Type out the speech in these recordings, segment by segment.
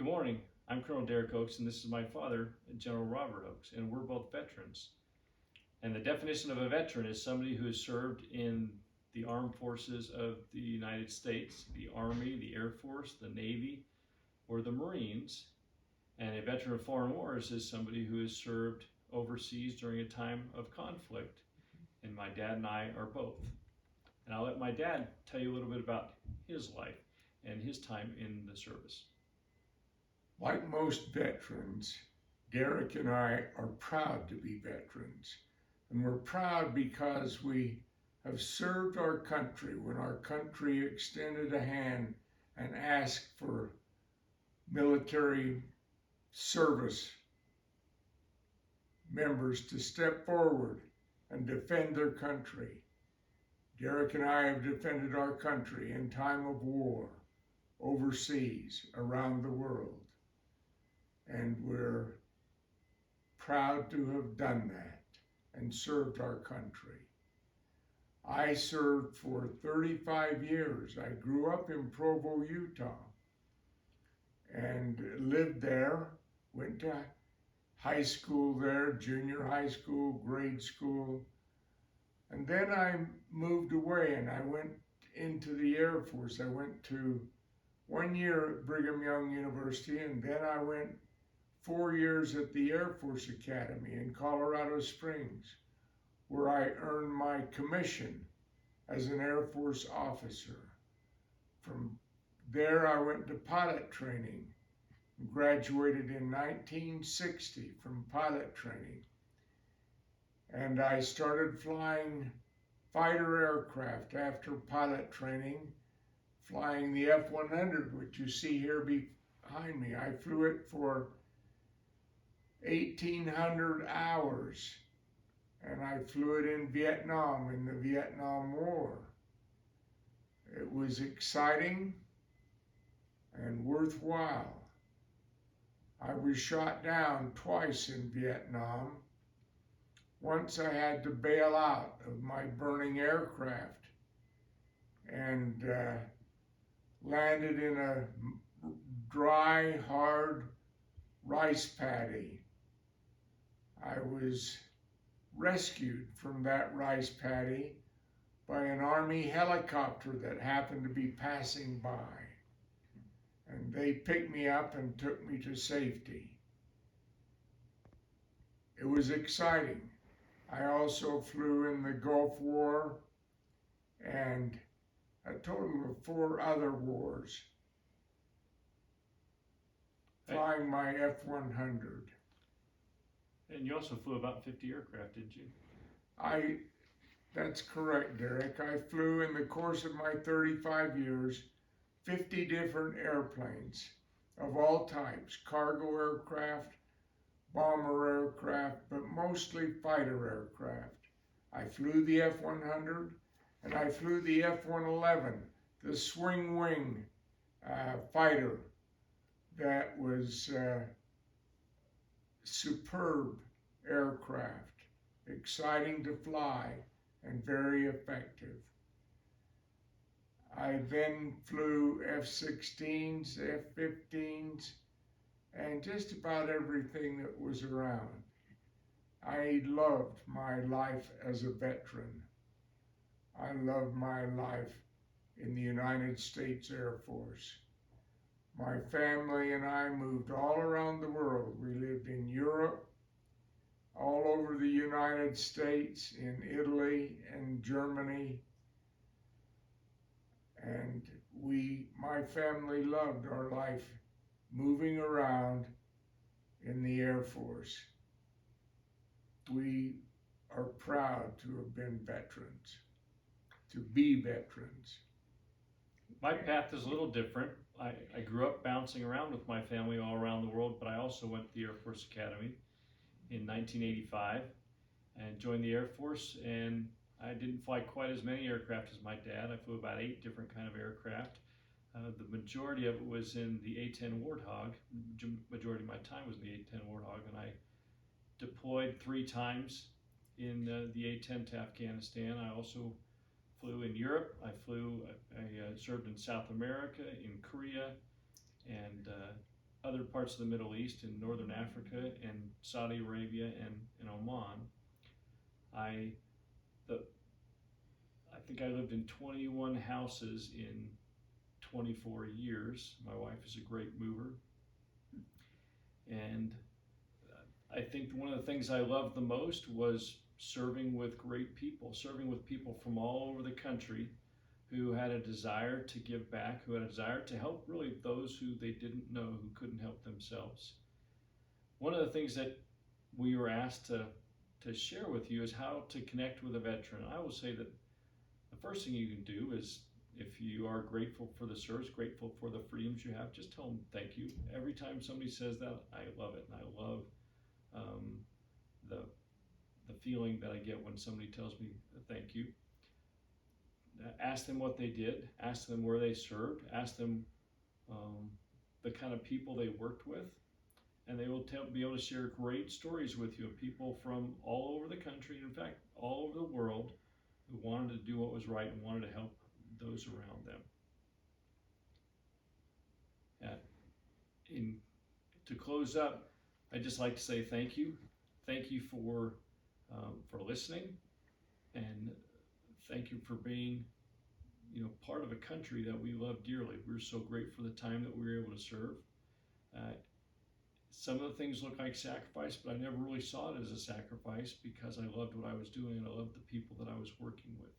Good morning. I'm Colonel Derek Oaks, and this is my father, General Robert Oaks, and we're both veterans. And the definition of a veteran is somebody who has served in the armed forces of the United States, the Army, the Air Force, the Navy, or the Marines. And a veteran of foreign wars is somebody who has served overseas during a time of conflict. And my dad and I are both. And I'll let my dad tell you a little bit about his life and his time in the service. Like most veterans, Derek and I are proud to be veterans. And we're proud because we have served our country when our country extended a hand and asked for military service members to step forward and defend their country. Derek and I have defended our country in time of war, overseas, around the world. And we're proud to have done that and served our country. I served for 35 years. I grew up in Provo, Utah, and lived there, went to high school there, junior high school, grade school, and then I moved away and I went into the Air Force. I went to 1 year at Brigham Young University, and then I went 4 years at the Air Force Academy in Colorado Springs, where I earned my commission as an Air Force officer. From there, I went to pilot training and graduated in 1960 from pilot training. And I started flying fighter aircraft after pilot training, flying the F-100, which you see here behind me. I flew it for 1,800 hours, and I flew it in Vietnam in the Vietnam War. It was exciting and worthwhile. I was shot down twice in Vietnam. Once I had to bail out of my burning aircraft and landed in a dry, hard rice paddy. I was rescued from that rice paddy by an Army helicopter that happened to be passing by. And they picked me up and took me to safety. It was exciting. I also flew in the Gulf War and a total of 4 other wars, flying my F-100. And you also flew about 50 aircraft, didn't you? That's correct, Derek. I flew in the course of my 35 years 50 different airplanes of all types, cargo aircraft, bomber aircraft, but mostly fighter aircraft. I flew the F-100 and I flew the F-111, the swing wing fighter that was superb aircraft, exciting to fly and very effective. I then flew F-16s, F-15s, and just about everything that was around. I loved my life as a veteran. I loved my life in the United States Air Force. My family and I moved all around the world. We lived in Europe, all over the United States, in Italy and Germany. And my family loved our life moving around in the Air Force. We are proud to have been veterans, to be veterans. My path is a little different. I grew up bouncing around with my family all around the world, but I also went to the Air Force Academy in 1985 and joined the Air Force, and I didn't fly quite as many aircraft as my dad. I flew about 8 different kind of aircraft. The majority of it was in the A-10 Warthog. Majority of my time was in the A-10 Warthog, and I deployed 3 times in the A-10 to Afghanistan. I also flew in Europe. I served in South America, in Korea, and other parts of the Middle East, in Northern Africa and Saudi Arabia and Oman. I think I lived in 21 houses in 24 years. My wife is a great mover. And I think one of the things I loved the most was serving with great people, serving with people from all over the country who had a desire to give back, who had a desire to help really those who they didn't know, who couldn't help themselves. One of the things that we were asked to share with you is how to connect with a veteran. I will say that the first thing you can do is, if you are grateful for the service, grateful for the freedoms you have, just tell them thank you. Every time somebody says that, I love it. And I love the feeling that I get when somebody tells me thank you. Ask them what they did, ask them where they served, ask them the kind of people they worked with, and they will be able to share great stories with you of people from all over the country, in fact, all over the world, who wanted to do what was right and wanted to help those around them. To close up, I'd just like to say thank you. Thank you for listening, and thank you for being, part of a country that we love dearly. We're so grateful for the time that we were able to serve. Some of the things look like sacrifice, but I never really saw it as a sacrifice because I loved what I was doing and I loved the people that I was working with.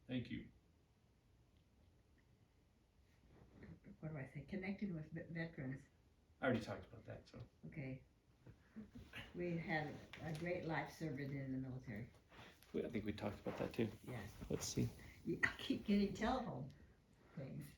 Thank you. What do I say? Connecting with veterans. I already talked about that, so. Okay. We had a great life serving in the military. I think we talked about that too. Yes. Let's see. I keep getting telephone things.